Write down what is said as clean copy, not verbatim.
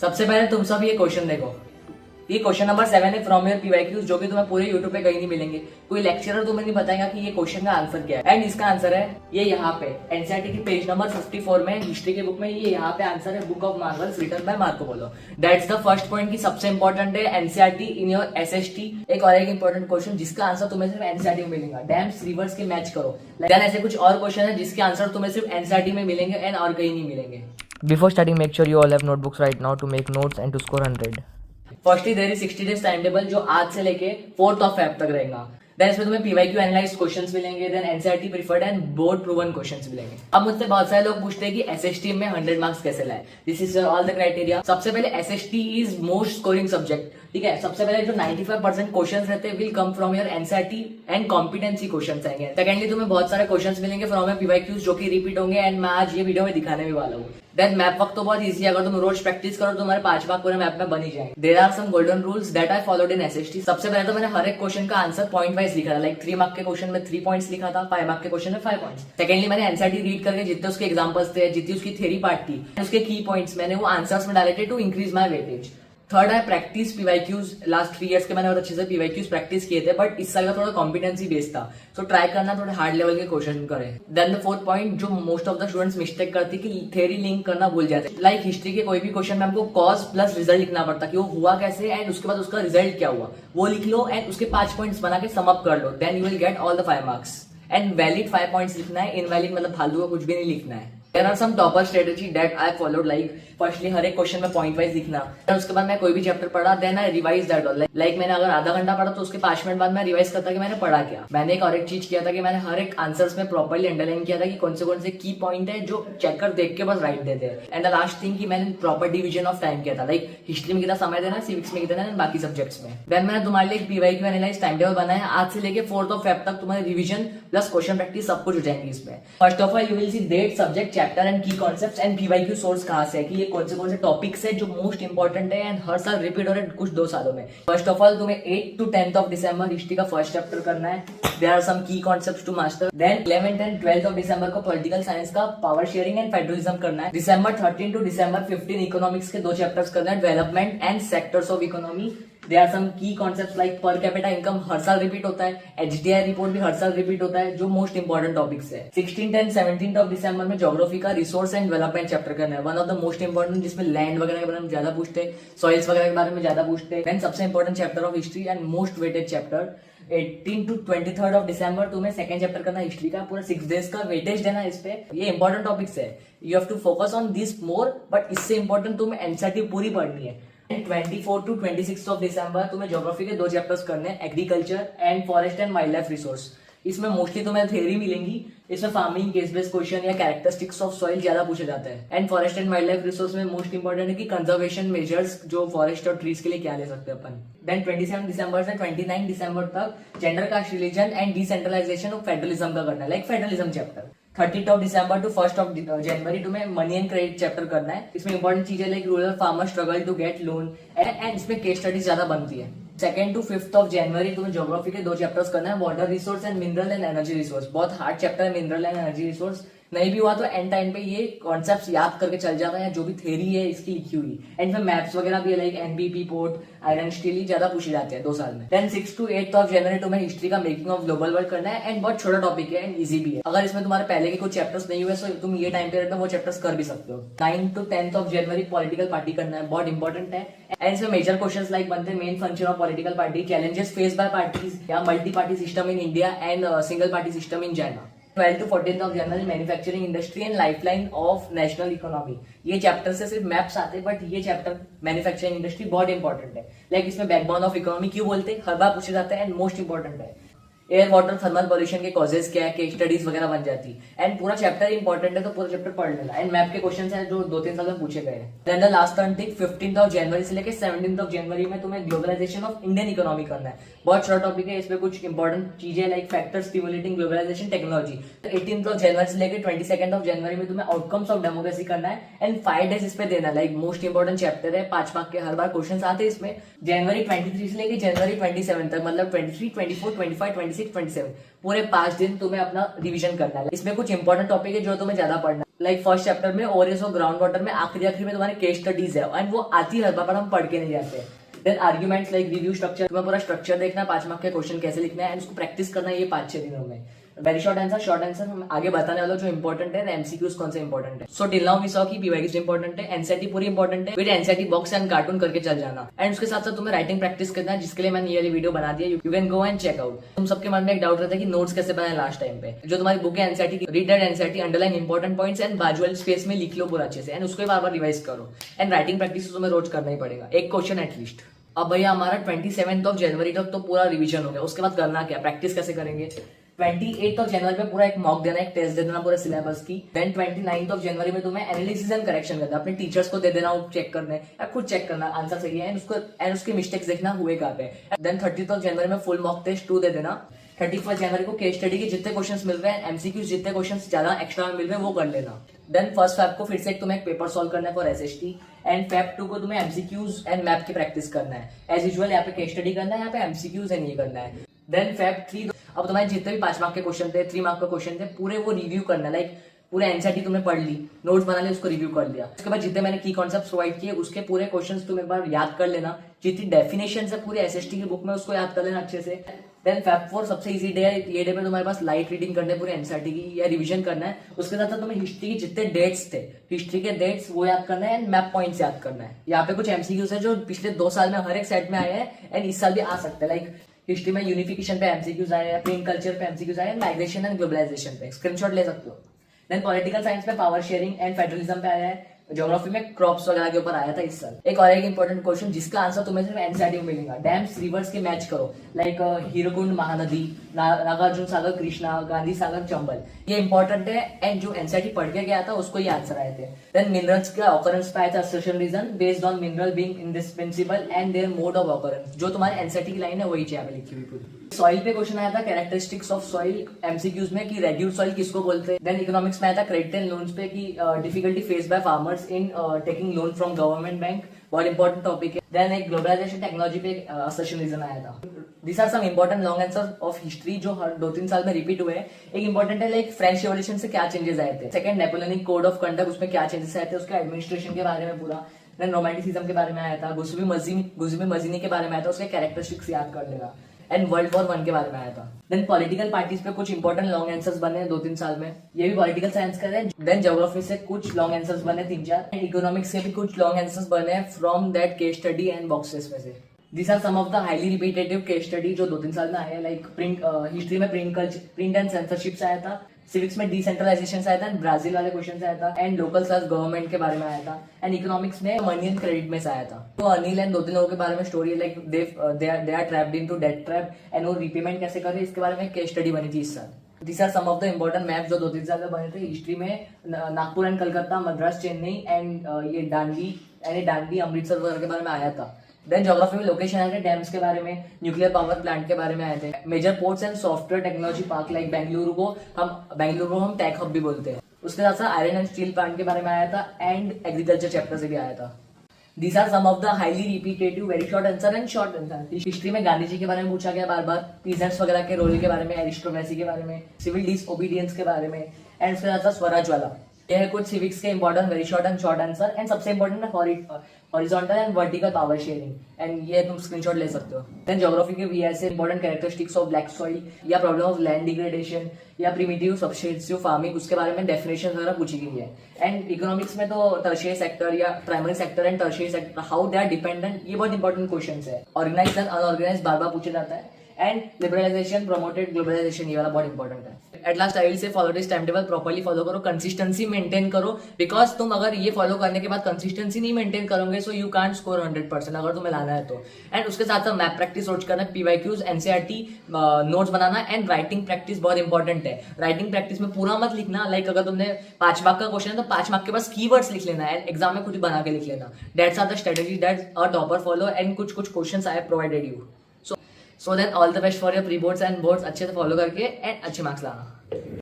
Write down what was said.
सबसे पहले तुम सब ये क्वेश्चन देखो। ये क्वेश्चन नंबर 7 है फ्रॉम योर पीवाईक्यूज, जो कि तुम्हें पूरे यूट्यूब पे कहीं नहीं मिलेंगे। कोई लेक्चरर तुम्हें नहीं बताएगा कि ये क्वेश्चन का आंसर क्या है। एंड इसका आंसर है ये यहाँ पे एनसीईआरटी की पेज नंबर 54 में हिस्ट्री के बुक में ये यहाँ पे आंसर है, book of marvels written by Marco Polo. That's the first point की सबसे इंपॉर्टेंट है एनसीईआरटी इन योर एसएसटी। एक और एक इंपॉर्टेंट क्वेश्चन जिसका आंसर तुम्हें सिर्फ एनसीईआरटी में मिलेगा, डैम्स रिवर्स के मैच करो। देन ऐसे कुछ और क्वेश्चन है जिसके आंसर तुम्हें सिर्फ एनसीईआरटी में मिलेंगे एंड और कहीं नहीं मिलेंगे। Before starting, make sure you all have notebooks right now to make notes and to score 100. Firstly there is 60 days time table जो आज से लेके 4th ऑफ फेब तक रहेगा। देन इसमें तुम्हें पीवाईक्यू एनालाइज्ड क्वेश्चंस मिलेंगे, then NCERT preferred and board proven questions मिलेंगे। अब मुझसे बहुत सारे लोग पूछते हैं कि एसएसटी में 100 मार्क्स कैसे लाए। This is all the criteria. सबसे पहले SST is most scoring subject, ठीक है। सबसे पहले जो 95% क्वेश्चंस रहते हैं will come from your NCERT and competency questions आएंगे। सेकेंडली तुम्हें बहुत सारे क्वेश्चंस मिलेंगे फ्रॉम योर पीवाईक्यूज जो कि रिपीट होंगे एंड मैं आज ये वीडियो में दिखाने भी वाला हूँ। देन मैप वक्त तो बहुत इजी है, अगर तुम रोज प्रैक्टिस करो तो तुम्हारे 5 मार्क पूरे मैप में बन ही जाएंगे। There are some golden rules that I followed in SST. सबसे पहले तो मैंने हर एक क्वेश्चन का आंसर पॉइंट वाइज लिखा था, लाइक 3 मार्क के क्वेश्चन में 3 पॉइंट्स लिखा था, 5 मार्क के क्वेश्चन में 5 पॉइंट्स। सेकेंडली मैंने एनसीईआरटी रीड करके जितने उसके एग्जांपल्स थे, जितनी उसकी थ्योरी पार्ट थी, उसके की पॉइंट्स मैंने वो आंसर्स में डाले थे to increase my weightage. Third है प्रैक्टिस पीवाईक्यूज। लास्ट 3 इयर्स के मैंने बहुत अच्छे से पीवाईक्यूज प्रैक्टिस किए थे, बट इस साल का थोड़ा कॉम्पिटेंसी बेस्ड था, सो ट्राई करना थोड़े हार्ड लेवल के क्वेश्चन करें। देन द फोर्थ पॉइंट जो most of the students mistake करती है कि थ्योरी लिंक करना भूल जाते हैं। लाइक हिस्ट्री के कोई भी क्वेश्चन में हमको कॉज प्लस रिजल्ट लिखना पड़ता कि वो हुआ कैसे एंड उसके बाद उसका रिजल्ट क्या हुआ, वो लिख लो एंड उसके 5 पॉइंट्स बना के सम अप कर लो। Then you will get all the 5 marks. And valid 5 points लिखना है, इनवैलिड मतलब फालतू का कुछ भी नहीं लिखना है। There are some topper strategy that I followed, like firstly हर एक क्वेश्चन में पॉइंट वाइज लिखना, then उसके बाद मैं कोई भी चैप्टर पढ़ा then I revise that all. Like मैंने अगर आधा घंटा पढ़ा तो उसके 5 मिनट बाद मैं रिवाइज करता कि मैंने पढ़ा क्या। मैंने एक और एक चीज किया था कि मैंने हर एक आंसर्स में प्रॉपर्ली अंडरलाइन किया था कि कौन से की पॉइंट है जो चेकर देख के बस राइट देते हैं। एंड द लास्ट थिंग कि मैंने प्रॉपर डिवीजन ऑफ टाइम किया था, लाइक हिस्ट्री में कितना समय देना, सिविक्स में कितना, बाकी सब्जेक्ट्स में। देन मैंने तुम्हारे लिए पीवाईक्यू एनालाइज टाइम टेबल बनाया, आज से लेके 4th ऑफ फेब तक तुम्हारे रिविजन प्लस क्वेश्चन प्रैक्टिस सब कुछ हो जाएंगे इसमें। First of all you will see date, subject, chapter and key concepts and PYQ source कहां से है, कि ये कौन से टॉपिक्स है जो मोस्ट इंपॉर्टेंट है एंड हर साल रिपीट हो रहे हैं कुछ 2 सालों में। फर्स्ट ऑफ ऑल तुम्हें 8 to 10th of December history का फर्स्ट चैप्टर करना है। There are some key concepts to master. Then 11th and 12th of December को पॉलिटिकल साइंस का पावर शेयरिंग एंड फेडरलिज्म करना है। दिसंबर 13 to December 15 इकोनॉमिक्स के 2 chapters करना है, development and sectors of economy. There are some key concepts like per capita income हर साल repeat होता है, एचडीआई रिपोर्ट भी हर साल रिपीट होता है, जो मोस्ट इंपॉर्टेंट टॉपिक्स है। 16th and 17th of December में ज्योग्राफी का रिसोर्स एंड डेवलपमेंट चैप्टर करना है, one of the most important, जिसमें लैंड वगैरह के बारे में ज्यादा पूछते हैं, सॉइल्स वगैरह के बारे में ज्यादा पूछते हैं। देन सबसे important chapter of history and most weighted chapter 18 to 23rd of December तुम्हें सेकंड चैप्टर करना हिस्ट्री का, पूरा 6 डेज का वेटेज देना इस पे। ये इंपॉर्टेंट टॉपिक्स है, you have to focus on this more, but इससे इंपॉर्टेंट तुम्हें एनसीईआरटी पूरी पढ़नी है। 24 to 26 ऑफ दिसंबर तुम्हें ज्योग्राफी के 2 चैप्टर्स करने हैं, agriculture and forest and wild life resource. इसमें मोस्टली तुम्हें थ्योरी मिलेंगी, इसमें फार्मिंग, केस बेस्ड क्वेश्चन या कैरेक्टरिस्टिक्स ऑफ सॉइल ज्यादा पूछे जाते हैं। And forest and wild life resource में मोस्ट इंपॉर्टेंट है कि कंजर्वेशन मेजर्स जो फॉरेस्ट और ट्रीज के लिए क्या ले सकते हैं अपन। देन 27 दिसंबर से 29 दिसंबर तक gender, caste, religion and decentralisation of federalism का करना है, like federalism chapter. 30th of December to 1st of January तुम्हें मनी एंड क्रेडिट चैप्टर करना है। इसमें इंपॉर्टेंट चीजें like rural farmer struggle to get loan and इसमें केस स्टडीज ज्यादा बनती है। 2nd to 5th of January तुम्हें ज्योग्राफी के 2 चैप्टर्स करना है, water resource and mineral and energy resource. बहुत हार्ड चैप्टर है मिनरल एंड एनर्जी रिसोर्स, नहीं भी हुआ तो एंड टाइम पे ये कॉन्सेप्ट्स याद करके चल जाता है, जो भी थ्योरी है इसकी लिखी हुई। एंड फिर मैप्स वगैरह भी like NBP, port, iron, steel ज्यादा पूछे जाते हैं 2 साल में। Then 6 to 8th of January तुम्हें हिस्ट्री का मेकिंग ऑफ ग्लोबल वर्ल्ड करना है एंड बहुत छोटा टॉपिक है एंड इजी भी है। अगर इसमें तुम्हारे पहले के कुछ चैप्टर्स नहीं हुए तो तुम ये टाइम पीरियड में वो चैप्टर्स कर भी सकते हो। 9 to 10th of January political party करना है, बहुत इंपॉर्टेंट है। एंड इसमें मेजर क्वेश्चंस लाइक बनते हैं main function of political party, challenges face by parties या multi party system in India and single party system in China. 12 to 14th of जनवरी manufacturing industry and lifeline of national economy. ये chapter से सिर्फ maps आते हैं, but ये chapter manufacturing industry बहुत important है। लाइक इसमें बैकबोन ऑफ इकोनॉमी क्यों बोलते हैं, हर बार पूछे जाता है एंड मोस्ट इंपॉर्टेंट है। एयर वाटर थर्मल पॉल्यूशन के कॉजेज क्या है, केस स्टडीज वगैरह बन जाती है एंड पूरा चैप्टर इंपॉर्टेंट है, तो पूरा चैप्टर पढ़ लेना। एंड मैप के क्वेश्चंस हैं जो 2-3 साल में पूछे गए हैं। Then the last turn thing 15th of January से लेकर 17th ऑफ जनवरी में तुम्हें ग्लोबलाइजेशन ऑफ इंडियन इकोनॉमी करना है, बहुत शॉर्ट टॉपिक है। इसमें कुछ इंपॉर्टेंट चीजें like factors stimulating globalisation technology. 18th of January से लेकर 22nd ऑफ जनवरी में तुम्हें आउटकम्स ऑफ डेमोक्रेसी करना है एंड 5 डेज इस पे देना, लाइक मोस्ट इंपॉर्टेंट चैप्टर है, 5 मार्क के हर बार क्वेश्चन आते हैं इसमें। जनवरी 23 से लेकर जनवरी 27 तक, मतलब 23, 24, 25, 26 26, 27 पूरे 5 दिन तुम्हें अपना रिवीजन करना है। इसमें कुछ इंपॉर्टेंट टॉपिक है जो तुम्हें ज्यादा पढ़ना है। लाइक फर्स्ट चैप्टर में ओवरव्यू ऑफ ग्राउंड वाटर में आखिरी में तुम्हारे केस स्टडीज है एंड वो आती है पर हम पढ़ के नहीं जाते। Then arguments like review structure, तुम्हें पूरा स्ट्रक्चर देखना है, 5 मार्क के क्वेश्चन कैसे लिखना है एंड उसको प्रैक्टिस करना है ये 5-6 दिनों में। वेरी शॉर्ट आंसर हम आगे बताने वाला जो इंपॉर्टेंट है, एमसीक्यूज कौन से इंपॉर्टेंट है। So till now we saw कि पीवाईक्यूज इंपॉर्टेंट है, एनसीईआरटी पूरी इंपॉर्टेंट है, फिर एनसीईआरटी बॉक्स एंड कार्टून करके चल जाना एंड उसके साथ साथ तुम्हें राइटिंग प्रैक्टिस करना है, जिसके लिए मैंने ये वाली वीडियो बना दिया, you can go and check out. तुम सबके मन में एक डाउट रहता है कि नोट्स कैसे बनाए लास्ट टाइम पे। जो तुम्हारी बुक है एनसीईआरटी की, read that NCERT, underline important points and बाजू वाले स्पेस में लिख लो पूरा अच्छे से एंड उसको बार बार रिवाइज करो एंड राइटिंग प्रैक्टिस तुम्हें रोज करना ही पड़ेगा, एक क्वेश्चन एटलीस्ट। अब भैया हमारा 27 जनवरी तक तो पूरा रिवीजन हो गया, उसके बाद करना क्या, प्रैक्टिस कैसे करेंगे। 28 जनवरी में पूरा एक मॉक देना, एक टेस्ट दे देना पूरे सिलेबस की। देन 29 जनवरी में तुम्हें एनालिसिस एंड करेक्शन करना, अपने टीचर्स को दे देना चेक करने या खुद चेक करना आंसर सही है एंड उसके मिस्टेक्स देखना हुए कहाँ पे। देन 30 जनवरी में फुल मॉक टेस्ट 2 दे देना। 31 जनवरी को केस स्टडी के जितने क्वेश्चंस मिल रहे हैं, एमसीक्यूज जितने क्वेश्चंस ज्यादा एक्स्ट्रा मिल रहे हैं वो कर लेना। देन फर्स्ट फैब को फिर से तुम्हें एक पेपर सॉल्व करना है फॉर एसएसटी एंड फैब 2 को तुम्हें एमसीक्यूज एंड मैप की प्रैक्टिस करना है। एज यूजुअल यहाँ पे केस स्टडी करना है, यहाँ पे एमसीक्यूज एंड ये करना है। देन फैब 3 अब तुम्हारे जितने भी 5 मार्क के क्वेश्चन थे, 3 मार्क के क्वेश्चन थे, पूरे वो रिव्यू करना है। लाइक पूरे एनसीईआरटी तुमने पढ़ ली, नोट्स बना लिया, उसको रिव्यू कर लिया। उसके बाद जितने मैंने की कॉन्सेप्ट प्रोवाइड किए उसके पूरे क्वेश्चंस तुम एक बार याद कर लेना, जितनी डेफिनेशन है पूरे एसएसटी की बुक में उसको याद कर लेना अच्छे से। देन फैब 4 सबसे इजी डे है, ये डे में तुम्हारे पास लाइट रीडिंग करने पूरे एनसीईआरटी की या रिवीजन करना है। उसके साथ साथ तुम्हें हिस्ट्री के जितने डेट्स थे, हिस्ट्री के डेट्स वो याद करना है एंड मैप पॉइंट्स याद करना है। यहाँ पे कुछ एमसीक्यूज है जो पिछले 2 साल में हर एक सेट में आए हैं एंड इस साल भी आ सकते हैं। लाइक हिस्ट्री में यूनिफिकेशन पे एमसीक्यूज आए हैं, प्रिंट कल्चर पे एमसीक्यूज आए हैं, माइग्रेशन एंड ग्लोबलाइजेशन पे स्क्रीनशॉट ले सकते हो। देन पॉलिटिकल साइंस पे पावर शेयरिंग एंड फेडरलिज्म पे आया है। ज्योग्राफी में क्रॉप्स वगैरह के ऊपर आया था इस साल। एक और एक इंपॉर्टेंट क्वेश्चन जिसका आंसर तुम्हें सिर्फ एनसीईआरटी में मिलेगा, डैम्स रिवर्स के मैच करो। लाइक हीरोकुंड महानदी, नागार्जुन सागर कृष्णा, गांधी सागर चंबल, ये इंपॉर्टेंट है एंड जो एनसीईआरटी पढ़ के गया था उसको ये आंसर आए थे। देन मिनरल्स का ऑकरेंस पे आया था, assertion reason based on mineral being indispensable and their mode of occurrence, जो तुम्हारे एनसीईआरटी की लाइन है वही यहाँ पे लिखी हुई पूरी। सॉइल पे क्वेश्चन आया था, कैरेक्टरिस्टिक्स ऑफ सॉइल एमसीक्यूज में कि रेड्यूस्ड सॉइल किसको बोलते हैं। देन इकोनॉमिक्स में आया था क्रेडिट एंड लोन्स पे कि difficulty face by farmers in taking loan from government bank, बहुत इंपॉर्टेंट टॉपिक है। देन एक ग्लोबलाइजेशन टेक्नोलॉजी पे असर्शन रीजन आया था। This are some important long answer of history जो हर 2-3 साल में रिपीट हुए हैं। एक इंपॉर्टेंट है लाइक फ्रेंच रेवोल्यूशन से क्या चेंजेस आए थे। Second Napoleonic code of conduct, उसमें क्या चेंजेस आए थे, उसके एडमिनिस्ट्रेशन के बारे में पूरा। देन रोमांटिसिज्म के बारे में आया था, गुस्बी मजीनी के बारे में आया था, उसके कैरेक्टरिस्टिक्स याद कर लेना एंड वर्ल्ड वॉर 1 के बारे में आया था। देन पॉलिटिकल पार्टीज पे कुछ इंपॉर्टेंट लॉन्ग आंसर्स बने हैं 2-3 साल में, ये भी पॉलिटिकल साइंस का है। देन ज्योग्राफी से कुछ लॉन्ग आंसर्स बने 3-4, इकोनॉमिक्स से भी कुछ लॉन्ग आंसर्स बने from that case study and boxes में से। This are some of the highly repetitive case study जो 2-3 साल में आए हैं। लाइक हिस्ट्री में प्रिंट एंड सेंसरशिप आया था, सिविक्स में डिसेंट्रलाइजेशन आया था, ब्राजील वाले क्वेश्चन आया था एंड लोकल सर्च गवर्नमेंट के बारे में आया था एंड इकोनॉमिक्स में मनी एंड क्रेडिट में से आया था। तो अनिल एंड 2-3 लोगों के बारे में story like they are trapped into debt trap and वो रीपेमेंट कैसे करे इसके बारे में केस स्टडी बनी थी इस साल। These are some of the important maps जो 2-3 साल में बने थे। हिस्ट्री में नागपुर एंड कलकत्ता, मद्रास, चेन्नई एंड ये डांडी अमृतसर वगैरह के बारे में आया था। देन ज्योग्राफी में लोकेशन आए थे, डैम्स के बारे में, न्यूक्लियर पावर प्लांट के बारे में आए थे। Major ports and software technology park like Bengaluru को हम टेक हब भी बोलते हैं। उसके साथ साथ आयरन एंड स्टील प्लांट के बारे में आया था एंड एग्रीकल्चर चैप्टर से भी आया था। These are some of the highly repetitive, very short answer and short answer. History में गांधी जी के बारे में पूछा गया बार बार, पीजेंट्स वगैरह के रोल के बारे में, एरिस्टोक्रेसी के बारे में, सिविल डिसओबीडियंस के बारे में एंड उसके साथ स्वराज वाला। ये है कुछ सिविक्स के important very short and short answer and सबसे इंपॉर्टेंट है horizontal and vertical power sharing and ये तुम स्क्रीनशॉट ले सकते हो। देन ज्योग्राफी के VS important characteristics of black soil या प्रॉब्लम ऑफ लैंड डिग्रेडेशन या प्रिमिटिव सब्सटेंसिव फार्मिंग, उसके बारे में डेफिनेशन वगैरह पूछी गई है। एंड इकोनॉमिक्स में तो टर्शियरी सेक्टर या primary sector and tertiary sector how they are dependent, ये बहुत इंपॉर्टेंट क्वेश्चन है। ऑर्गेनाइज एंड अनऑर्गेनाइज बार बार पूछा जाता है एंड लिबरलाइजेशन प्रमोटेड ग्लोबलाइजेशन, ये वाला बहुत इंपॉर्टेंट है। At last I will say follow this time table, properly follow करो, कंसिस्टेंसी मेंटेन करो, बिकॉज तुम अगर ये फॉलो करने के बाद कंसिस्टेंसी नहीं मेंटेन करोगे सो यू कांट स्कोर 100% अगर तुम्हें लाना है तो। एंड उसके साथ साथ मैप प्रैक्टिस रोज करना, PYQs, NCERT notes banana and writing practice बहुत इंपॉर्टेंट है। राइटिंग प्रैक्टिस में पूरा मत लिखना, लाइक अगर तुमने 5 मार्क का क्वेश्चन है तो 5 मार्क के पास कीवर्ड्स लिख लेना है, एग्जाम में खुद बना के लिख लेना। That's are the strategy that a topper follow and कुछ questions I have provided you. So then all the best for your pre boards and boards, अच्छे से फॉलो करके एंड अच्छे मार्क्स लाना।